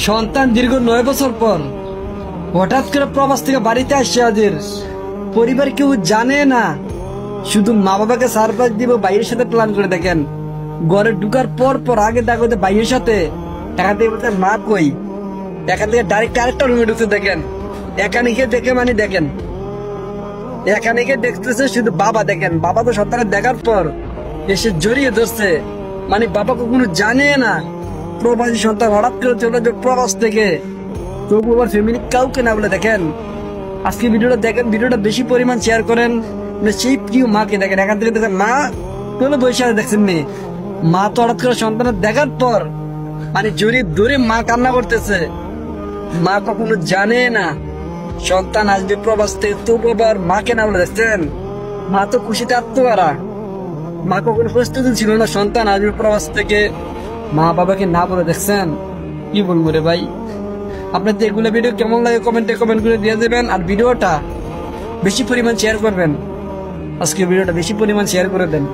সন্তান দীর্ঘ 9 বছর পর হঠাৎ করে প্রবাস থেকে বাড়িতে আসছে। আজের পরিবার কেউ জানে না, শুধু মা বাবাকে সারপ্রাইজ দিব ভাইয়ের সাথে প্ল্যান করে। দেখেন ঘরে ঢুকার পর পর আগে দেখো ভাইয়ের সাথে এখান থেকে বলতে মা কই, এখান থেকে ডাইরেক্ট আরেকটা রুমে ঢুকছে। দেখেন এখানে গিয়ে দেখে মানে দেখেন এখানে গিয়ে দেখতেছে শুধু বাবা। দেখেন বাবা তো সন্তানের দেখার পর এসে জড়িয়ে ধরছে। মানে বাবা কখনো জানে না প্রবাসী সন্তান হঠাৎ করে চলে যাবে প্রবাস থেকে, তবু আবার ফ্যামিলি কাউকে না বলে। দেখেন আজকে ভিডিওটা দেখেন, ভিডিওটা বেশি পরিমাণ শেয়ার করেন। সেই প্রিয় মাকে দেখেন এখান থেকে দেখেন মা চলে বসে আছে। দেখছেন নি মা তো হঠাৎ করে সন্তানের দেখার পর মানে জড়িয়ে ধরে মা কান্না করতেছে। মা কখনো জানে না সন্তান আসবে প্রবাস থেকে, তবু আবার মাকে না বলে। দেখছেন মা তো খুশিতে আত্মহারা। মা কখনো প্রস্তুতি ছিল না সন্তান আসবে প্রবাস থেকে, মা বাবাকে না বলে। দেখছেন কি বলবো রে ভাই। আপনাদের এগুলো ভিডিও কেমন লাগে কমেন্টে কমেন্ট করে দিয়ে দেবেন, আর ভিডিওটা বেশি পরিমাণ শেয়ার করবেন। আজকে ভিডিওটা বেশি পরিমাণ শেয়ার করে দেন।